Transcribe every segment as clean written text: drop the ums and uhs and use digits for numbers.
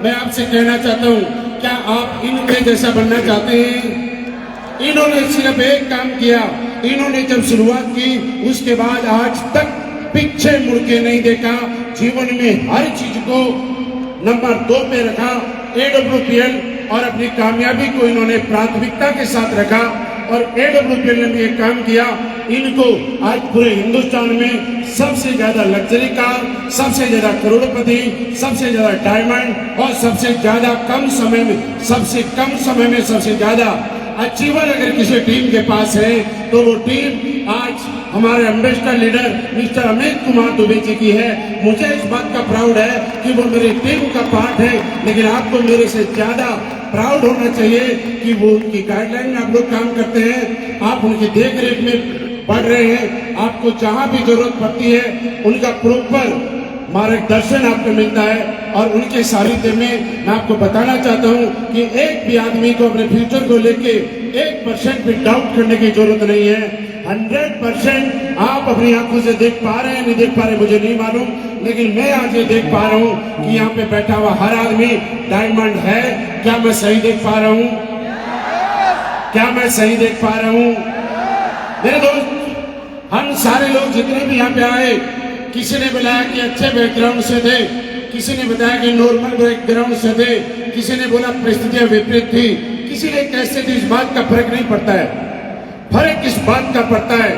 मैं आपसे कहना चाहता हूँ, क्या आप इनके जैसा बनना चाहते हैं? इन्होंने सिर्फ एक काम किया, इन्होंने जब शुरुआत की उसके बाद आज तक पीछे मुड़ के नहीं देखा। जीवन में हर चीज को नंबर 2 पे रखा, AWPL, और अपनी कामयाबी को इन्होंने प्राथमिकता के साथ रखा। और AWPL ने भी एक काम किया, इनको आज पूरे हिंदुस्तान में सबसे ज्यादा लग्जरी कार, सबसे ज्यादा करोड़पति, सबसे ज्यादा डायमंड और सबसे कम समय में सबसे ज्यादा अचीवर अगर किसी टीम के पास है तो वो टीम आज हमारे ambassador leader mister Amit Kumar Dubey ji की है। मुझे इस बात का प्राउड है कि वो मेरी टीम का पार्ट है, लेकिन आपको मेरे से ज्यादा प्राउड होना चाहिए कि वो उनकी गाइडलाइन में आप लोग काम करते हैं, आप उनकी देख रेख में बढ़ रहे हैं। आपको जहां भी जरूरत पड़ती है उनका प्रॉपर मार्गदर्शन आपको मिलता है। और उनके सानिध्य में मैं आपको बताना चाहता हूं कि एक भी आदमी को अपने फ्यूचर को लेके 1% भी डाउट करने की जरूरत नहीं है। 100% आप अपनी आंखों से देख पा रहे हैं, नहीं देख पा रहे मुझे नहीं मालूम, लेकिन मैं आज ये देख पा रहा हूं कि यहाँ पे बैठा हुआ हर आदमी डायमंड है। क्या मैं सही देख पा रहा हूं? क्या मैं सही देख पा रहा हूं? मेरे दोस्त, हम सारे लोग जितने भी यहाँ पे आए, किसी ने बताया कि अच्छे बैकग्राउंड से थे, किसी ने बताया कि नॉर्मल बैकग्राउंड से थे, किसी ने बोला परिस्थितियां विपरीत थी, किसी ने कैसे थी। इस बात का फर्क नहीं पड़ता है। फर्क इस बात का पड़ता है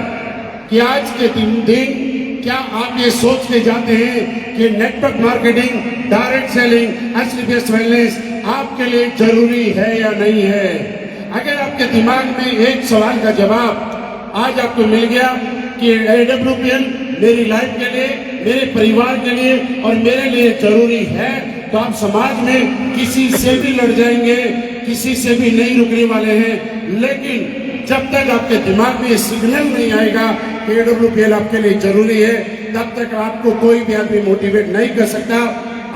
कि आज के दिन क्या आप ये सोच के जाते हैं कि network marketing, direct selling, HDFC wellness आपके लिए जरूरी है या नहीं है? अगर आपके दिमाग में एक सवाल का जवाब आज आपको मिल गया कि AWPL मेरी लाइफ के लिए, मेरे परिवार के लिए और मेरे लिए जरूरी है, तो आप समाज में किसी से भी लड़ जाएंगे, किसी से भी नहीं रुकने वाले हैं। लेकिन जब तक आपके दिमाग में ये सिग्नल नहीं आएगा कि AWPL आपके लिए जरूरी है, तब तक आपको कोई भी आदमी मोटिवेट नहीं कर सकता।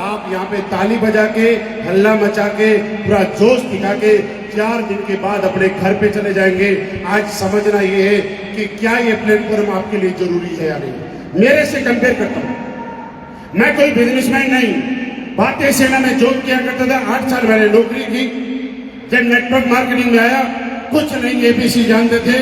आप यहाँ पे ताली बजा के, हल्ला मचा के, पूरा जोश दिखा के 4 दिन के बाद अपने घर पे चले जाएंगे। आज समझना ये है कि क्या ये प्लेटफॉर्म आपके लिए जरूरी है या नहीं। मेरे से कंपेयर करता हूँ, मैं कोई बिजनेसमैन नहीं, भारतीय सेना में जॉब किया करता था, 8 साल मैंने नौकरी की। जब नेटवर्क मार्केटिंग में आया, कुछ नहीं ABC जानते थे,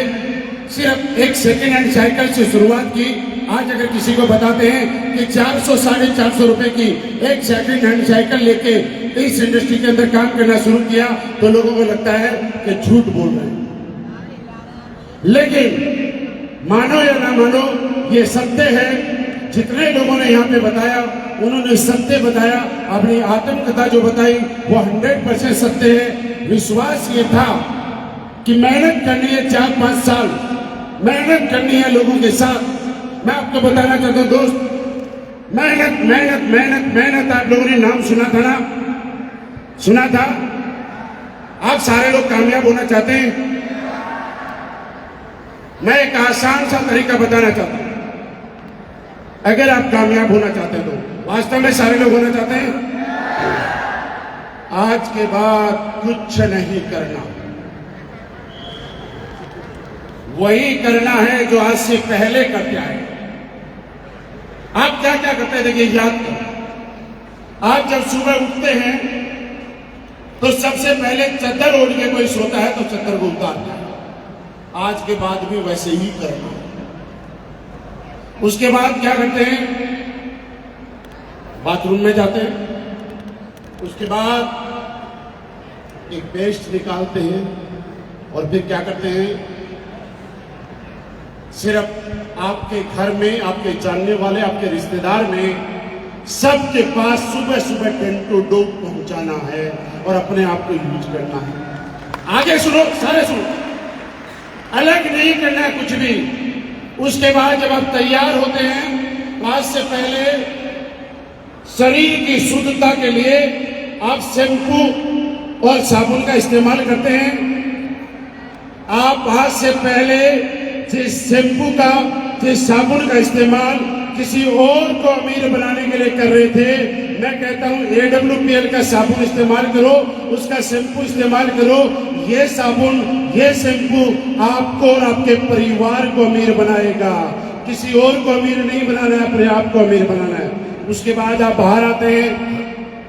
सिर्फ एक सेकेंड हैंड साइकिल से शुरुआत की। आज अगर किसी को बताते हैं कि 400 साढ़े 400 रुपए की एक सेकेंड हैंड साइकिल लेके इस इंडस्ट्री के अंदर काम करना शुरू किया तो लोगों को लगता है कि झूठ बोल रहे हैं। लेकिन मानो या ना मानो, ये सत्य है। जितने लोगों ने यहाँ पे बताया उन्होंने सत्य बताया। अपनी आत्मकथा जो बताई वो 100% सत्य है। विश्वास ये था कि मेहनत करनी है, 4-5 साल मेहनत करनी है लोगों के साथ। मैं आपको बताना चाहता हूँ दोस्त, मेहनत मेहनत मेहनत मेहनत। आप लोगों ने नाम सुना था ना? सुना था? आप सारे लोग कामयाब होना चाहते हैं? मैं एक आसान सा तरीका बताना चाहता हूं। अगर आप कामयाब होना चाहते हैं तो वास्तव में सारे लोग होना चाहते हैं? आज के बाद कुछ नहीं करना, वही करना है जो आज से पहले करते आए। आप क्या क्या करते हैं देखिए, याद करो। आप जब सुबह उठते हैं तो सबसे पहले चद्दर ओढ़ के कोई सोता है तो चद्दर को उतारता है। आज के बाद भी वैसे ही करना। उसके बाद क्या करते हैं? बाथरूम में जाते हैं। उसके बाद एक पेस्ट निकालते हैं और फिर क्या करते हैं? सिर्फ आपके घर में, आपके जानने वाले, आपके रिश्तेदार में सबके पास सुबह सुबह 10 to 2 पहुंचाना है और अपने आप को यूज करना है। आगे सुनो, सारे सुनो, अलग नहीं करना है कुछ भी। उसके बाद जब आप तैयार होते हैं, आज से पहले शरीर की शुद्धता के लिए आप शैम्पू और साबुन का इस्तेमाल करते हैं। आप आज से पहले जिस शैम्पू का, जिस साबुन का इस्तेमाल किसी और को अमीर बनाने के लिए कर रहे थे, मैं कहता हूं AWPL का साबुन इस्तेमाल करो, उसका शैम्पू इस्तेमाल करो। ये साबुन, ये शैम्पू आपको और आपके परिवार को अमीर बनाएगा। किसी और को अमीर नहीं बनाना है, अपने आप को अमीर बनाना है। उसके बाद आप बाहर आते हैं,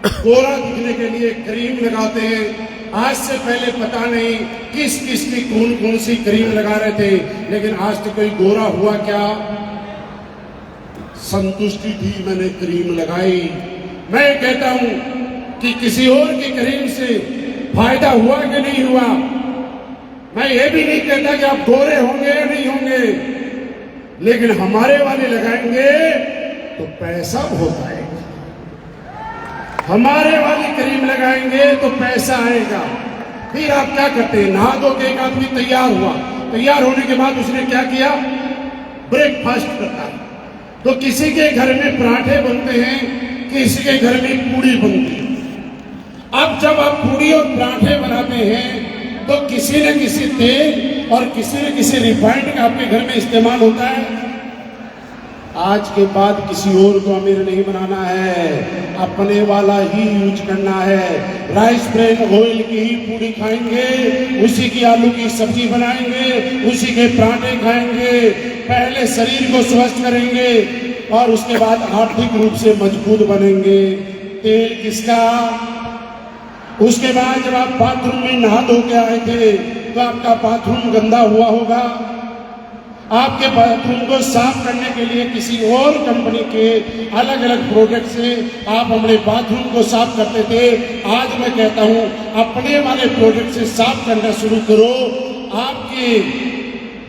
गोरा दिखने के लिए क्रीम लगाते हैं। आज से पहले पता नहीं किस किस की कौन कौन सी क्रीम लगा रहे थे, लेकिन आज तो कोई गोरा हुआ क्या? संतुष्टि थी, मैंने क्रीम लगाई। मैं कहता हूं कि किसी और की क्रीम से फायदा हुआ कि नहीं हुआ। मैं ये भी नहीं कहता कि आप गोरे होंगे या नहीं होंगे, लेकिन हमारे वाले लगाएंगे तो पैसा बहुत आएगा। हमारे वाली क्रीम लगाएंगे तो पैसा आएगा। फिर आप क्या करते हैं? नहा धो के एक आदमी तैयार हुआ, तैयार होने के बाद उसने क्या किया? ब्रेकफास्ट करता है। तो किसी के घर में पराठे बनते हैं, किसी के घर में पूड़ी बनती है। अब जब आप पूड़ी और पराठे बनाते हैं तो किसी न किसी तेल और किसी न किसी रिफाइंड का आपके घर में इस्तेमाल होता है। आज के बाद किसी और को अमीर नहीं बनाना है, अपने वाला ही यूज करना है। राइस ब्रेन ऑयल की ही पूरी खाएंगे, उसी की आलू की सब्जी बनाएंगे, उसी के पराठे खाएंगे। पहले शरीर को स्वस्थ करेंगे और उसके बाद आर्थिक रूप से मजबूत बनेंगे। तेल किसका? उसके बाद जब आप बाथरूम में नहा धो के आए थे तो आपका बाथरूम गंदा हुआ होगा। आपके बाथरूम को साफ करने के लिए किसी और कंपनी के अलग अलग प्रोडक्ट से आप अपने बाथरूम को साफ करते थे। आज मैं कहता हूं अपने वाले प्रोडक्ट से साफ करना शुरू करो। आपके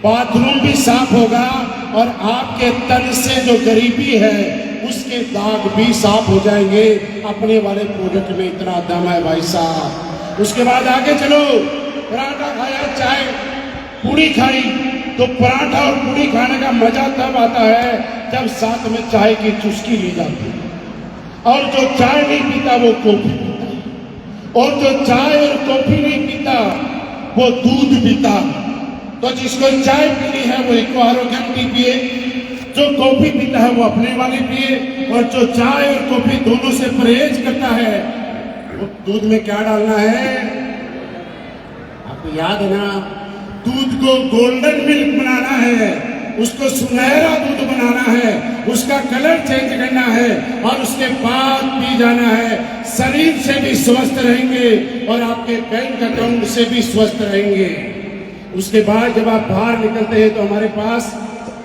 बाथरूम भी साफ होगा और आपके तन से जो गरीबी है उसके दाग भी साफ हो जाएंगे। अपने वाले प्रोडक्ट में इतना दम है भाई साहब। उसके बाद आगे चलो, पराठा खाया, चाय पूड़ी खाई, तो पराठा और पूड़ी खाने का मजा तब आता है जब साथ में चाय की चुस्की ली जाती है। और जो चाय नहीं पीता वो कॉफी पीता, और जो चाय और कॉफी नहीं पीता वो दूध पीता। तो जिसको चाय पीनी है वो एक आरोग्यम की पिए, जो कॉफी पीता है वो अपने वाली पिए, और जो चाय और कॉफी दोनों से परहेज करता है वो दूध में क्या डालना है? आपको याद है ना? दूध को गोल्डन मिल्क बनाना है, उसको सुनहरा दूध बनाना है, उसका कलर चेंज करना है और उसके बाद पी जाना है। शरीर से भी स्वस्थ रहेंगे और आपके बैंक अकाउंट से भी स्वस्थ रहेंगे। उसके बाद जब आप बाहर निकलते हैं तो हमारे पास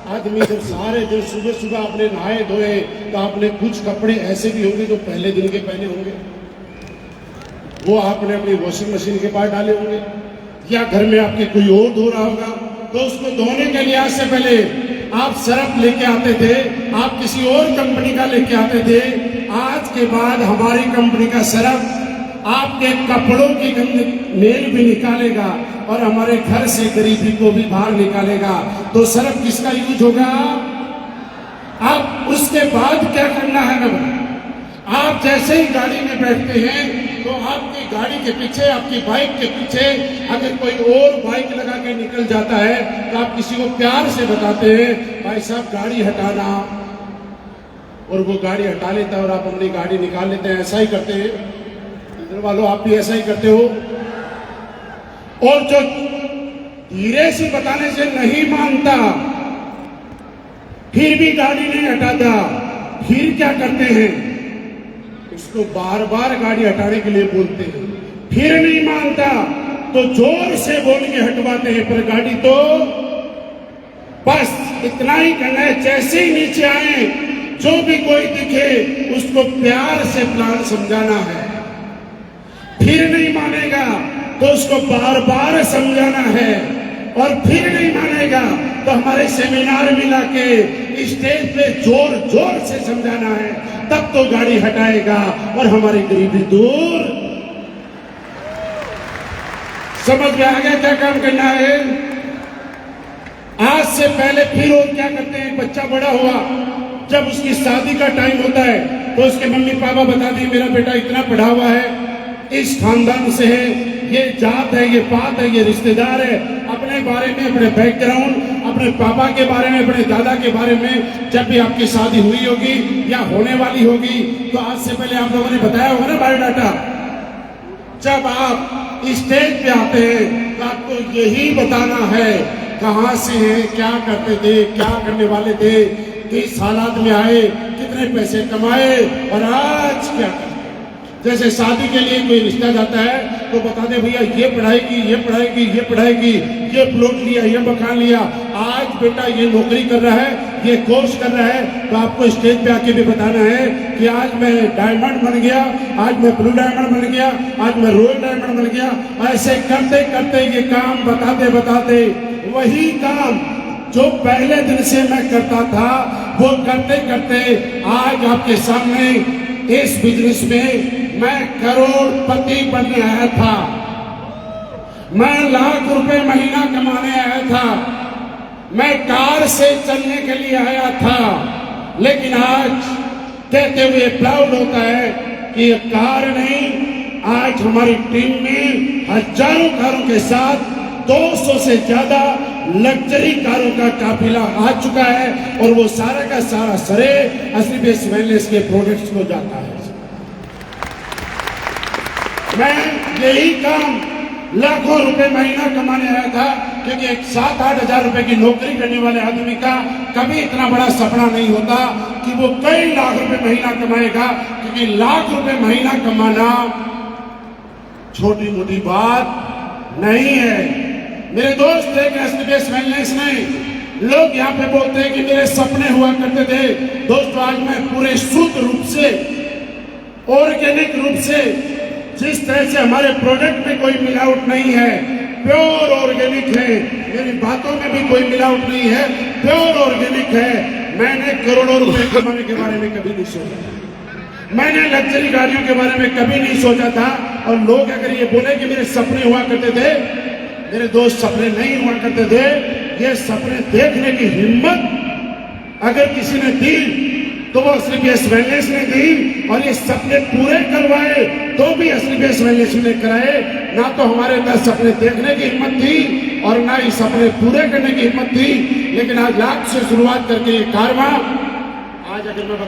आदमी जब सारे दिन सुबह सुबह आपने नहाए धोए तो आपने कुछ कपड़े ऐसे भी होंगे जो पहले दिन के पहने होंगे, वो आपने अपनी वॉशिंग मशीन के पास डाले होंगे, या घर में आपके कोई और धो रहा होगा। तो उसको धोने के लिए आज से पहले आप सर्फ लेके आते थे, आप किसी और कंपनी का लेके आते थे। आज के बाद हमारी कंपनी का सर्फ आपके कपड़ों की मेल भी निकालेगा और हमारे घर से गरीबी को भी बाहर निकालेगा। तो सर्फ किसका यूज होगा? अब उसके बाद क्या करना है? आप जैसे ही गाड़ी में बैठते हैं तो आपकी गाड़ी के पीछे, आपकी बाइक के पीछे अगर कोई और बाइक लगा के निकल जाता है तो आप किसी को प्यार से बताते हैं भाई साहब गाड़ी हटाना, और वो गाड़ी हटा लेता है और आप अपनी गाड़ी निकाल लेते हैं। ऐसा ही करते हैं इधर वालों, आप भी ऐसा ही करते हो। और जो धीरे से बताने से नहीं मानता फिर भी गाड़ी नहीं हटाता, फिर क्या करते हैं? उसको बार बार गाड़ी हटाने के लिए बोलते हैं, फिर नहीं मानता तो जोर से बोल के हटवाते हैं, पर गाड़ी तो बस इतना ही करना है। जैसे ही नीचे आए जो भी कोई दिखे उसको प्यार से प्लान समझाना है। फिर नहीं मानेगा तो उसको बार बार समझाना है, और फिर नहीं मानेगा तो हमारे सेमिनार मिला के स्टेज पे जोर जोर से समझाना है, तब तो गाड़ी हटाएगा और हमारी गरीबी दूर। समझ में आ गया क्या काम करना है? आज से पहले फिर और क्या करते हैं? बच्चा बड़ा हुआ, जब उसकी शादी का टाइम होता है तो उसके मम्मी पापा बता दिए मेरा बेटा इतना पढ़ा हुआ है, इस खानदान से है, ये जात है, ये पात है, ये रिश्तेदार है। अपने बारे में, अपने बैकग्राउंड, अपने पापा के बारे में, अपने दादा के बारे में जब भी आपकी शादी हुई होगी या होने वाली होगी तो आज से पहले आप लोगों ने बताया होगा ना बायोडाटा। जब आप स्टेज पे आते हैं तो आपको यही बताना है कहाँ से हैं, क्या करते थे, क्या करने वाले थे, किस हालात में आए, कितने पैसे कमाए और आज क्या करते। जैसे शादी के लिए कोई रिश्ता जाता है तो बता दे भैया ये पढ़ाएगी, ये पढ़ाएगी, ये पढ़ाएगी, ये प्लॉट लिया, ये मकान लिया। आज बेटा ये नौकरी कर रहा है, ये कोर्स कर रहा है, तो आपको स्टेज पे आके भी बताना है कि आज मैं डायमंड बन गया, आज मैं ब्लू डायमंड बन गया, आज मैं रॉयल डायमंड बन गया। ऐसे करते करते ये काम बताते बताते वही काम जो पहले दिन से मैं करता था वो करते करते आज आपके सामने इस बिजनेस में मैं करोड़पति बनने आया था, मैं लाख रुपए महीना कमाने आया था, मैं कार से चलने के लिए आया था। लेकिन आज कहते हुए प्राउड होता है कि ये कार नहीं, आज हमारी टीम में हजारों कारों के साथ 200 से ज्यादा लग्जरी कारों का काफिला आ चुका है और वो सारा का सारा श्रेय एसलीबीएस वेलनेस के प्रोडक्ट्स को जाता है। मैं यही काम लाखों रुपए महीना कमाने आया था, क्योंकि एक 7-8 हजार रुपए की नौकरी करने वाले आदमी का कभी इतना बड़ा सपना नहीं होता कि वो कई लाख रुपए महीना कमाएगा, क्योंकि लाख रुपए महीना कमाना छोटी मोटी बात नहीं है। मेरे दोस्त एक एसलीबीएस वेलनेस में लोग यहाँ पे बोलते हैं कि मेरे सपने हुआ करते थे। दोस्तों आज मैं पूरे शुद्ध रूप से, ऑर्गेनिक रूप से, जिस तरह से हमारे प्रोडक्ट में कोई मिलावट नहीं है, प्योर ऑर्गेनिक है, मेरी बातों में भी कोई मिलावट नहीं है, प्योर ऑर्गेनिक है। मैंने करोड़ों रुपए कमाने के बारे में कभी नहीं सोचा, मैंने लग्जरी गाड़ियों के बारे में कभी नहीं सोचा था। और लोग अगर ये बोले कि मेरे सपने हुआ करते थे, मेरे दोस्त सपने नहीं हुआ करते थे। ये सपने देखने की हिम्मत अगर किसी ने दी तो वो एसलीबीएस वेलनेस ने दी, और ये सपने पूरे करवाए तो भी एसलीबीएस वेलनेस ने कराए। ना तो हमारे अंदर सपने देखने की हिम्मत थी और ना ही सपने पूरे करने की हिम्मत थी। लेकिन आज लाख से शुरुआत करके ये कारवां, आज अगर मैं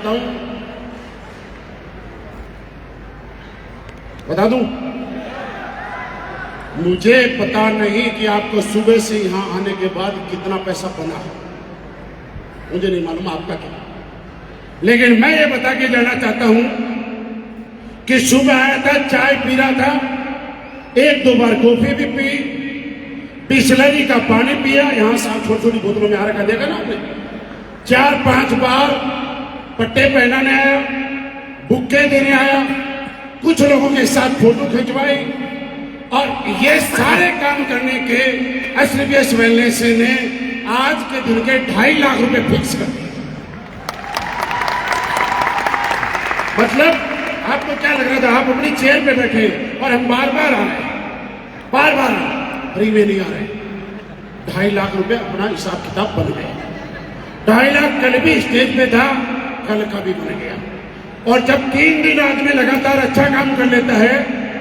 बता दूं, मुझे पता नहीं कि आपको सुबह से यहां आने के बाद कितना पैसा बना है, मुझे नहीं मालूम आपका क्या, लेकिन मैं ये बता के जाना चाहता हूं कि सुबह आया था, चाय पी रहा था, 1-2 बार कॉफी भी पी, बिस्लरी का पानी पिया, यहां से आप छोटी छोटी बोतलों में आ रखा देखा ना आपने, 4-5 बार पट्टे पहनाने आया, बुक्के देने आया, कुछ लोगों के साथ फोटो खिंचवाई, और ये सारे काम करने के एसलीबीएस वेलनेस ने आज के दिन के 2.5 लाख रुपए फिक्स कर दिए। मतलब आपको क्या लग रहा था, आप अपनी चेयर पे बैठे और हम बार बार आ रहे हैं, बार बार आ रहे हैं, फ्री में नहीं आ रहे। 2.5 लाख रुपए अपना हिसाब किताब बन गया। 2.5 लाख कल भी स्टेज पे था, कल का भी बन गया। और जब 3 दिन आदमी लगातार अच्छा काम कर लेता है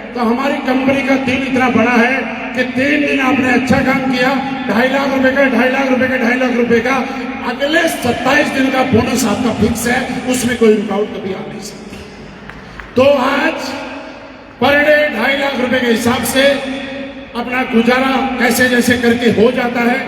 तो हमारी कंपनी का दिल इतना बड़ा है कि 3 दिन आपने अच्छा काम किया, 2.5 लाख रुपए का, 2.5 लाख रुपए का, 2.5 लाख रुपए का, अगले 27 दिन का बोनस आपका फिक्स है, उसमें कोई रुकावट कभी आ नहीं सकती। तो आज पर डे 2.5 लाख रुपए के हिसाब से अपना गुजारा कैसे जैसे करके हो जाता है।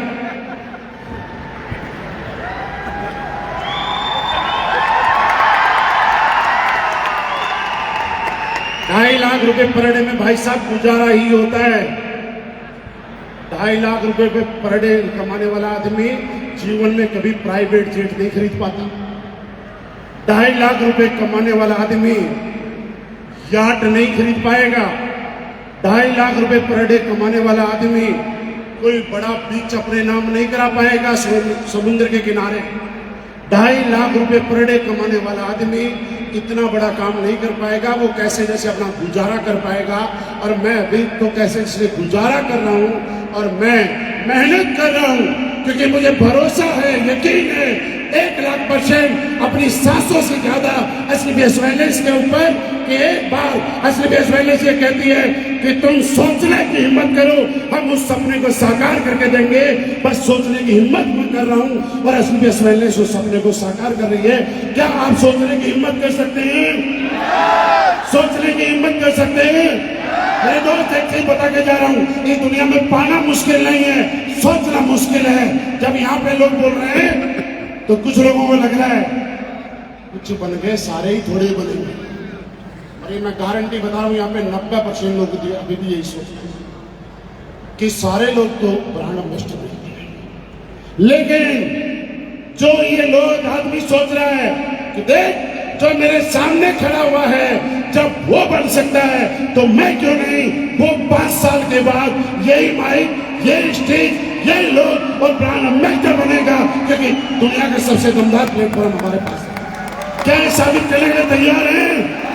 2.5 लाख रुपए पर डे में भाई साहब गुजारा ही होता है। 2.5 लाख रुपए पर डे कमाने वाला आदमी जीवन में कभी प्राइवेट जेट नहीं खरीद पाता। 2.5 लाख रुपए कमाने वाला आदमी याट नहीं खरीद पाएगा। 2.5 लाख रुपए पर डे कमाने वाला आदमी कोई बड़ा बीच अपने नाम नहीं करा पाएगा समुद्र के किनारे। 2.5 लाख रुपए पर डे कमाने वाला आदमी इतना बड़ा काम नहीं कर पाएगा, वो कैसे जैसे अपना गुजारा कर पाएगा। और मैं अभी तो कैसे जैसे गुजारा कर रहा हूं और मैं मेहनत कर रहा हूं, क्योंकि मुझे भरोसा है, यकीन है 1,00,000% अपनी सांसों से ज्यादा एसलीबीएस वेलनेस के ऊपर कि एक बार एसलीबीएस वेलनेस ये कहती है कि तुम सोचने की हिम्मत करो, हम उस सपने को साकार करके देंगे। बस सोचने की हिम्मत मैं कर रहा हूं और एसलीबीएस वेलनेस उस सपने को साकार कर रही है। क्या आप सोचने की हिम्मत कर सकते हैं? सोचने की हिम्मत कर सकते हैं? मेरे दोस्त एक चीज बता के जा रहा हूं, ये दुनिया में पाना मुश्किल नहीं है, सोचना मुश्किल है। जब यहाँ पे लोग बोल रहे हैं तो कुछ लोगों को लग रहा है कुछ बन गए, सारे ही थोड़े बनेंगे। अरे मैं गारंटी बता रहा हूं, यहाँ पे 90% लोग अभी भी यही सोचते हैं कि सारे लोग तो ब्रांड एम्बेसडर नहीं हैं। लेकिन जो ये लोग आदमी सोच रहा है कि देख जो मेरे सामने खड़ा हुआ है, जब वो बन सकता है तो मैं क्यों नहीं। वो 5 साल के बाद यही माइक, यही स्टेज, यही लोग और ब्रांड एम्बेसडर बनेगा, क्योंकि दुनिया का सबसे दमदार प्लेटफॉर्म हमारे पास है। क्या ये साबित करने के लिए तैयार हैं?